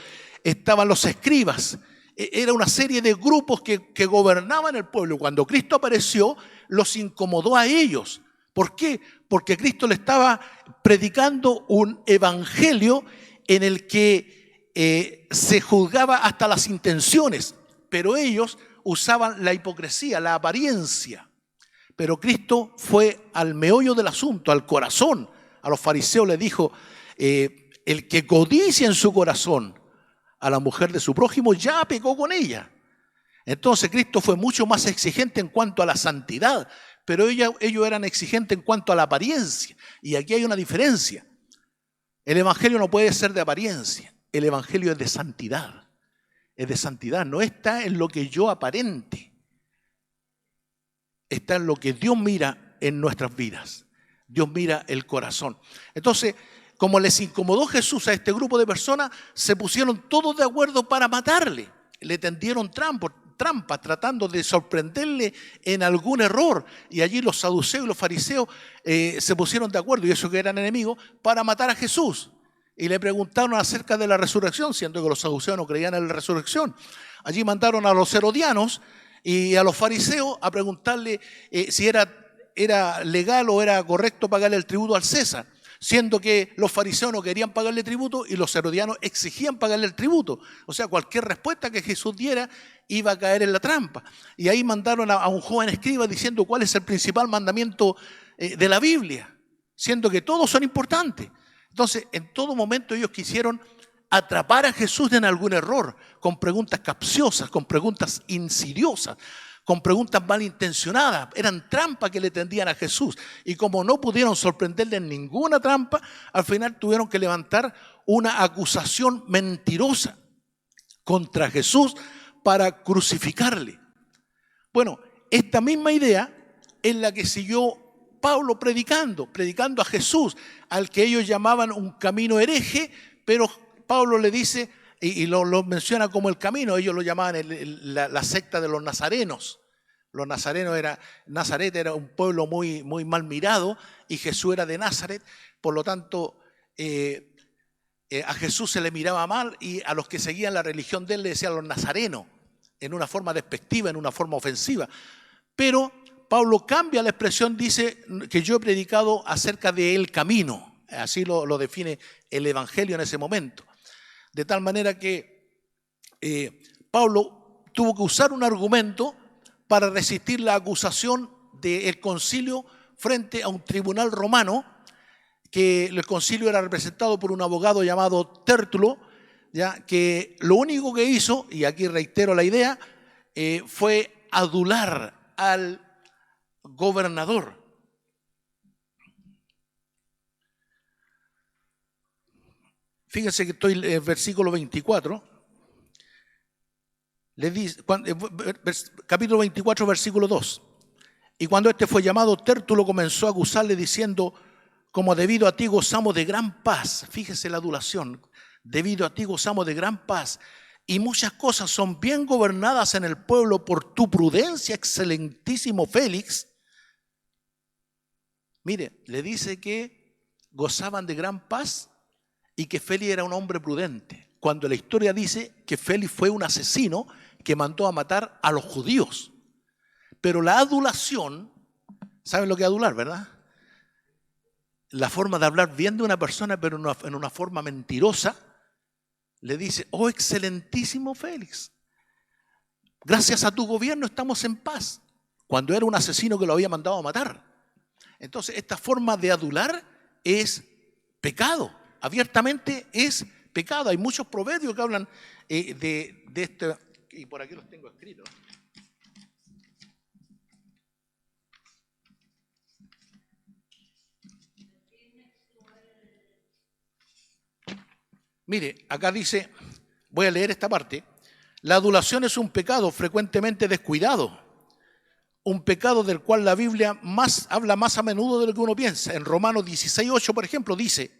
[SPEAKER 1] estaban los escribas. Era una serie de grupos que gobernaban el pueblo. Cuando Cristo apareció, los incomodó a ellos. ¿Por qué? Porque Cristo le estaba predicando un evangelio en el que se juzgaba hasta las intenciones, pero ellos usaban la hipocresía, la apariencia. Pero Cristo fue al meollo del asunto, al corazón. A los fariseos les dijo: el que codicia en su corazón a la mujer de su prójimo ya pecó con ella. Entonces Cristo fue mucho más exigente en cuanto a la santidad, pero ellos eran exigentes en cuanto a la apariencia. Y aquí hay una diferencia. El evangelio no puede ser de apariencia, el evangelio es de santidad. Es de santidad, no está en lo que yo aparente, está en lo que Dios mira en nuestras vidas. Dios mira el corazón. Entonces, como les incomodó Jesús a este grupo de personas, se pusieron todos de acuerdo para matarle. Le tendieron trampa, tratando de sorprenderle en algún error. Y allí los saduceos y los fariseos se pusieron de acuerdo, y eso que eran enemigos, para matar a Jesús. Y le preguntaron acerca de la resurrección, siendo que los saduceos no creían en la resurrección. Allí mandaron a los herodianos y a los fariseos a preguntarle si era legal o era correcto pagarle el tributo al César, siendo que los fariseos no querían pagarle tributo y los herodianos exigían pagarle el tributo. O sea, cualquier respuesta que Jesús diera iba a caer en la trampa. Y ahí mandaron a un joven escriba diciendo cuál es el principal mandamiento de la Biblia, siendo que todos son importantes. Entonces, en todo momento ellos quisieron atrapar a Jesús en algún error, con preguntas capciosas, con preguntas insidiosas, con preguntas malintencionadas. Eran trampas que le tendían a Jesús. Y como no pudieron sorprenderle en ninguna trampa, al final tuvieron que levantar una acusación mentirosa contra Jesús para crucificarle. Bueno, esta misma idea es la que siguió Pablo predicando a Jesús, al que ellos llamaban un camino hereje, pero Pablo le dice, y lo menciona como el camino, ellos lo llamaban la secta de los nazarenos. Los nazarenos Nazaret era un pueblo muy, muy mal mirado, y Jesús era de Nazaret, por lo tanto a Jesús se le miraba mal, y a los que seguían la religión de él le decían los nazarenos, en una forma despectiva, en una forma ofensiva. Pero Pablo cambia la expresión, dice que yo he predicado acerca del camino. Así lo define el Evangelio en ese momento. De tal manera que Pablo tuvo que usar un argumento para resistir la acusación del concilio frente a un tribunal romano, que el concilio era representado por un abogado llamado Tértulo, ¿ya? Que lo único que hizo, y aquí reitero la idea, fue adular al gobernador. Fíjense que estoy en el versículo 24. Le dice, capítulo 24, versículo 2. Y cuando este fue llamado, Tértulo comenzó a acusarle diciendo: como debido a ti gozamos de gran paz. Fíjese la adulación. Debido a ti gozamos de gran paz. Y muchas cosas son bien gobernadas en el pueblo por tu prudencia, excelentísimo Félix. Mire, le dice que gozaban de gran paz y que Félix era un hombre prudente, cuando la historia dice que Félix fue un asesino que mandó a matar a los judíos. Pero la adulación, ¿saben lo que es adular, verdad? La forma de hablar bien de una persona, pero en una forma mentirosa. Le dice: oh excelentísimo Félix, gracias a tu gobierno estamos en paz, cuando era un asesino que lo había mandado a matar. Entonces, esta forma de adular es pecado, abiertamente es pecado. Hay muchos proverbios que hablan de esto, y por aquí los tengo escritos. Mire, acá dice, voy a leer esta parte: la adulación es un pecado frecuentemente descuidado, un pecado del cual la Biblia habla más a menudo de lo que uno piensa. En Romanos 16:8, por ejemplo, dice: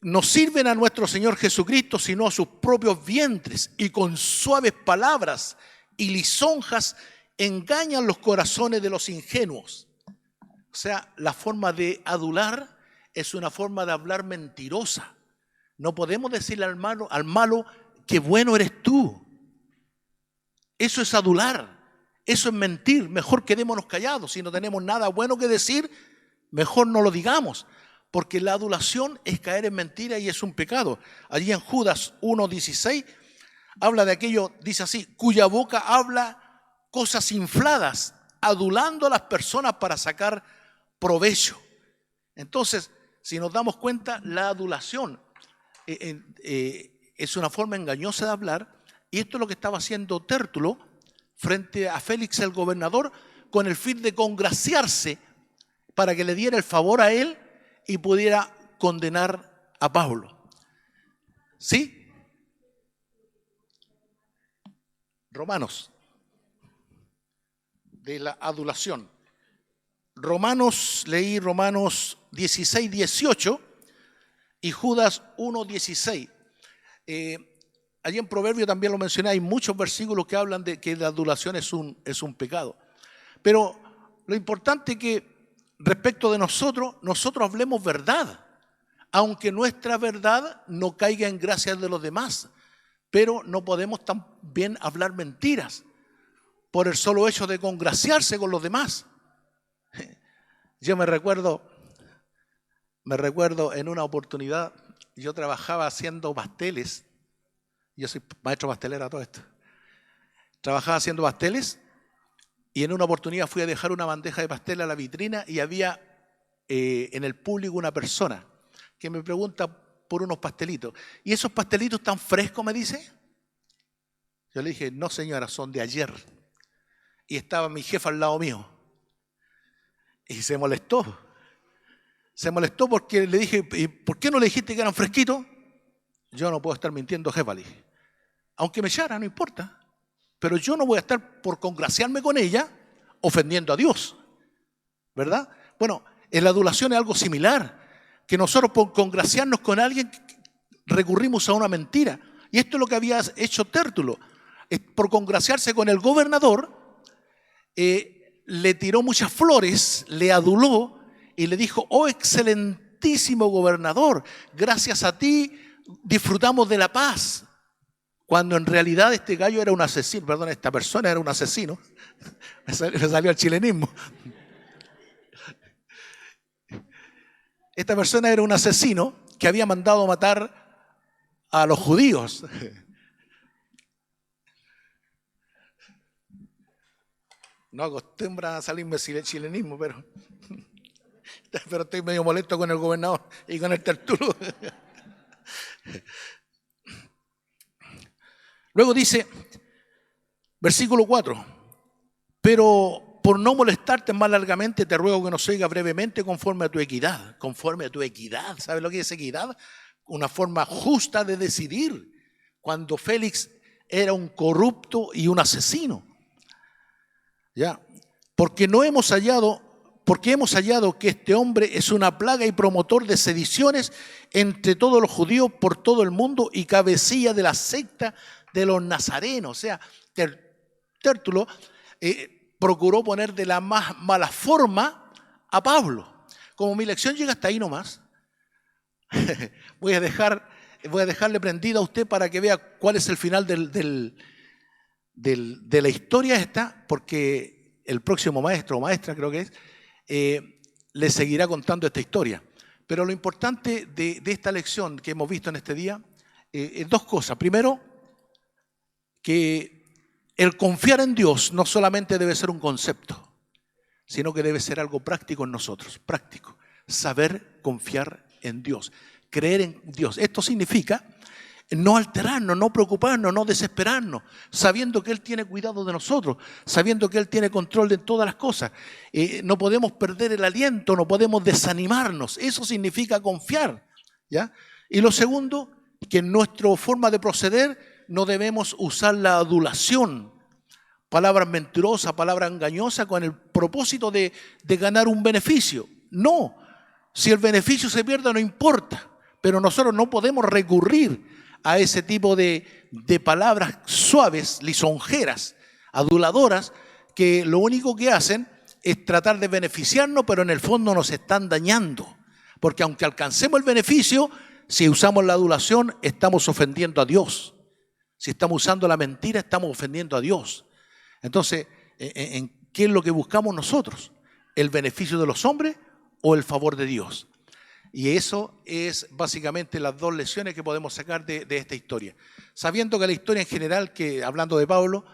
[SPEAKER 1] no sirven a nuestro Señor Jesucristo sino a sus propios vientres, y con suaves palabras y lisonjas engañan los corazones de los ingenuos. O sea, la forma de adular es una forma de hablar mentirosa. No podemos decirle al malo qué bueno eres tú. Eso es adular, eso es mentir. Mejor quedémonos callados. Si no tenemos nada bueno que decir, mejor no lo digamos, porque la adulación es caer en mentira y es un pecado. Allí en Judas 1:16 habla de aquello, dice así: cuya boca habla cosas infladas, adulando a las personas para sacar provecho. Entonces, si nos damos cuenta, la adulación es una forma engañosa de hablar, y esto es lo que estaba haciendo Tértulo frente a Félix el gobernador, con el fin de congraciarse para que le diera el favor a él y pudiera condenar a Pablo. ¿Sí? Romanos, de la adulación. Leí Romanos 16:18 y Judas 1:16. allí en Proverbio también lo mencioné, hay muchos versículos que hablan de que la adulación es un pecado. Pero lo importante es que respecto de nosotros hablemos verdad, aunque nuestra verdad no caiga en gracia de los demás. Pero no podemos también hablar mentiras por el solo hecho de congraciarse con los demás. Yo me recuerdo en una oportunidad, yo trabajaba haciendo pasteles. Yo soy maestro pastelero a todo esto. Trabajaba haciendo pasteles y en una oportunidad fui a dejar una bandeja de pastel a la vitrina y había en el público una persona que me pregunta por unos pastelitos. ¿Y esos pastelitos están frescos?, me dice. Yo le dije, no señora, son de ayer. Y estaba mi jefa al lado mío. Y se molestó. Se molestó porque le dije, ¿por qué no le dijiste que eran fresquitos? Yo no puedo estar mintiendo, jefa, le dije. Aunque me echara, no importa. Pero yo no voy a estar por congraciarme con ella ofendiendo a Dios. ¿Verdad? Bueno, en la adulación es algo similar. Que nosotros por congraciarnos con alguien recurrimos a una mentira. Y esto es lo que había hecho Tértulo. Por congraciarse con el gobernador, le tiró muchas flores, le aduló y le dijo, oh excelentísimo gobernador, gracias a ti disfrutamos de la paz. Cuando en realidad este gallo era un asesino, perdón, esta persona era un asesino. Me salió el chilenismo. Esta persona era un asesino que había mandado matar a los judíos. No acostumbra a salirme el chilenismo, pero estoy medio molesto con el gobernador y con el Tértulo. Luego dice, versículo 4, pero por no molestarte más largamente, te ruego que nos oiga brevemente conforme a tu equidad. Conforme a tu equidad. ¿Sabes lo que es equidad? Una forma justa de decidir. Cuando Félix era un corrupto y un asesino. ¿Ya? Porque hemos hallado que este hombre es una plaga y promotor de sediciones entre todos los judíos por todo el mundo y cabecilla de la secta de los nazarenos. O sea, Tértulo procuró poner de la más mala forma a Pablo. Como mi lección llega hasta ahí nomás, voy a dejarle prendida a usted para que vea cuál es el final de la historia esta, porque el próximo maestro o maestra, creo que es, le seguirá contando esta historia. Pero lo importante de esta lección que hemos visto en este día es dos cosas. Primero, que el confiar en Dios no solamente debe ser un concepto, sino que debe ser algo práctico en nosotros, práctico. Saber confiar en Dios, creer en Dios. Esto significa no alterarnos, no preocuparnos, no desesperarnos, sabiendo que Él tiene cuidado de nosotros, sabiendo que Él tiene control de todas las cosas. No podemos perder el aliento, no podemos desanimarnos. Eso significa confiar, ¿ya? Y lo segundo, que en nuestra forma de proceder no debemos usar la adulación, palabras mentirosas, palabras engañosas, con el propósito de ganar un beneficio. No, si el beneficio se pierde no importa, pero nosotros no podemos recurrir a ese tipo de palabras suaves, lisonjeras, aduladoras, que lo único que hacen es tratar de beneficiarnos, pero en el fondo nos están dañando. Porque aunque alcancemos el beneficio, si usamos la adulación, estamos ofendiendo a Dios. Si estamos usando la mentira, estamos ofendiendo a Dios. Entonces, ¿en qué es lo que buscamos nosotros? ¿El beneficio de los hombres o el favor de Dios? Y eso es básicamente las dos lecciones que podemos sacar de esta historia. Sabiendo que la historia en general, que hablando de Pablo,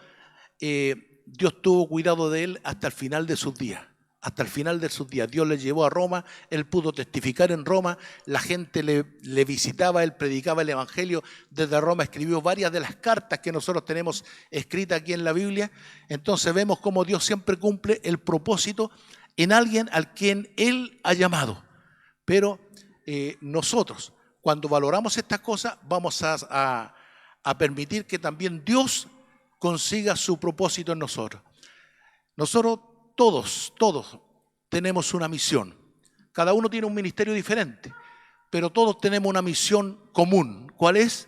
[SPEAKER 1] Dios tuvo cuidado de él hasta el final de sus días. Hasta el final de sus días. Dios le llevó a Roma, él pudo testificar en Roma, la gente le visitaba, él predicaba el Evangelio desde Roma, escribió varias de las cartas que nosotros tenemos escritas aquí en la Biblia. Entonces vemos cómo Dios siempre cumple el propósito en alguien al quien Él ha llamado. Pero nosotros, cuando valoramos estas cosas, vamos a permitir que también Dios consiga su propósito en nosotros. Nosotros todos tenemos una misión. Cada uno tiene un ministerio diferente, pero todos tenemos una misión común. ¿Cuál es?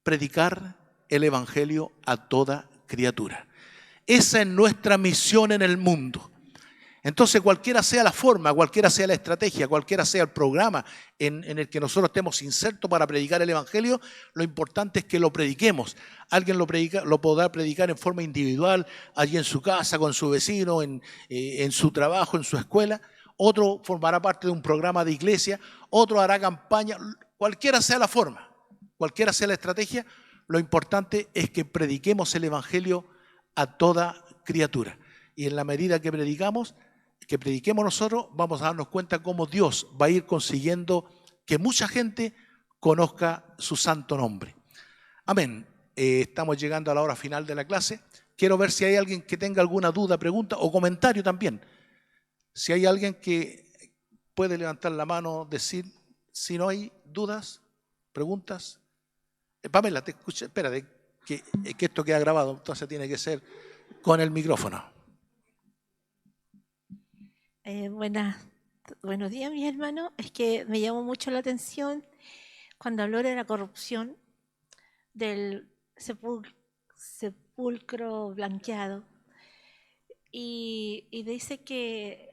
[SPEAKER 1] Predicar el Evangelio a toda criatura. Esa es nuestra misión en el mundo. Entonces, cualquiera sea la forma, cualquiera sea la estrategia, cualquiera sea el programa en el que nosotros estemos insertos para predicar el Evangelio, lo importante es que lo prediquemos. Alguien lo podrá predicar en forma individual, allí en su casa, con su vecino, en su trabajo, en su escuela. Otro formará parte de un programa de iglesia, otro hará campaña, cualquiera sea la forma, cualquiera sea la estrategia, lo importante es que prediquemos el Evangelio a toda criatura. Y en la medida que prediquemos nosotros, vamos a darnos cuenta cómo Dios va a ir consiguiendo que mucha gente conozca su santo nombre. Amén. Estamos llegando a la hora final de la clase. Quiero ver si hay alguien que tenga alguna duda, pregunta o comentario también. Si hay alguien que puede levantar la mano, decir, si no hay dudas, preguntas. Pamela, te escuché, espérate, que esto queda grabado, entonces tiene que ser con el micrófono.
[SPEAKER 2] Buenos días, mis hermanos. Es que me llamó mucho la atención cuando habló de la corrupción del sepulcro blanqueado y dice que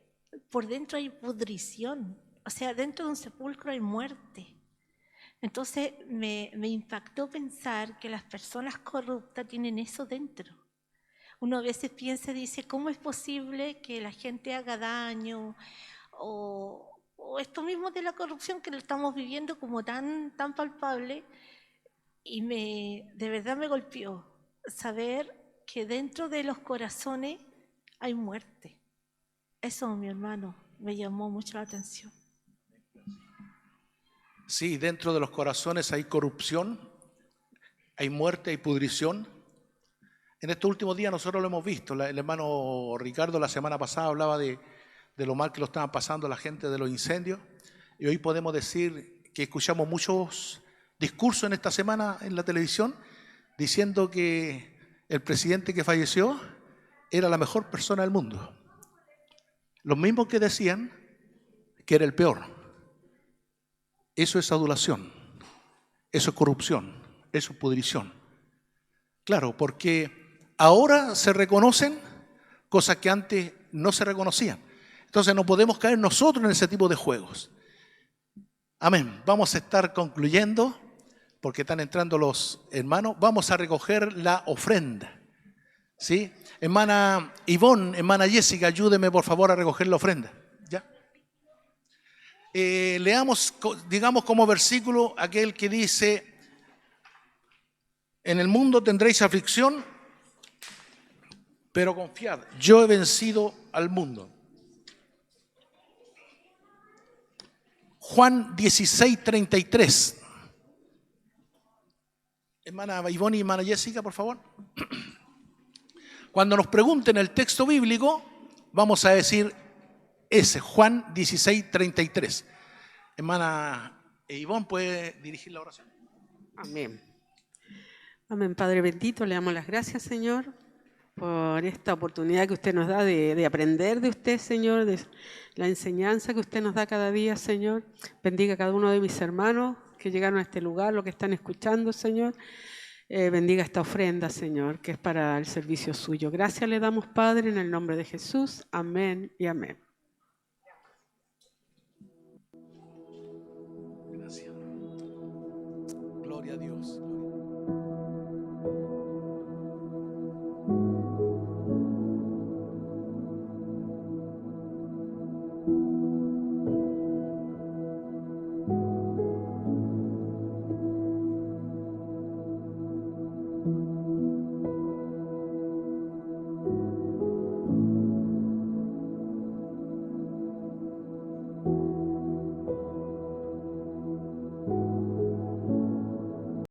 [SPEAKER 2] por dentro hay pudrición, o sea, dentro de un sepulcro hay muerte. Entonces me impactó pensar que las personas corruptas tienen eso dentro. Uno a veces piensa y dice, ¿cómo es posible que la gente haga daño? O esto mismo de la corrupción que lo estamos viviendo como tan palpable, y de verdad me golpeó saber que dentro de los corazones hay muerte. Eso, mi hermano, me llamó mucho la atención.
[SPEAKER 1] Sí, dentro de los corazones hay corrupción, hay muerte, hay pudrición. En estos últimos días nosotros lo hemos visto. El hermano Ricardo la semana pasada hablaba de lo mal que lo estaban pasando la gente de los incendios. Y hoy podemos decir que escuchamos muchos discursos en esta semana en la televisión diciendo que el presidente que falleció era la mejor persona del mundo. Los mismos que decían que era el peor. Eso es adulación, eso es corrupción, eso es pudrición. Claro, porque ahora se reconocen cosas que antes no se reconocían. Entonces no podemos caer nosotros en ese tipo de juegos. Amén. Vamos a estar concluyendo, porque están entrando los hermanos. Vamos a recoger la ofrenda. ¿Sí? Hermana Ivonne, hermana Jessica, ayúdeme por favor a recoger la ofrenda. ¿Ya? Leamos, digamos como versículo, aquel que dice: en el mundo tendréis aflicción, pero confiad, yo he vencido al mundo. Juan 16:33. Hermana Ivonne y hermana Jessica, por favor. Cuando nos pregunten el texto bíblico, vamos a decir ese, Juan 16:33. Hermana Ivonne, ¿puede dirigir la oración?
[SPEAKER 3] Amén. Amén, Padre bendito, le damos las gracias, Señor, por esta oportunidad que usted nos da de aprender de usted, Señor, de la enseñanza que usted nos da cada día, Señor. Bendiga a cada uno de mis hermanos que llegaron a este lugar, los que están escuchando, Señor. Bendiga esta ofrenda, Señor, que es para el servicio suyo. Gracias le damos, Padre, en el nombre de Jesús. Amén y amén.
[SPEAKER 1] Gracias. Gloria a Dios.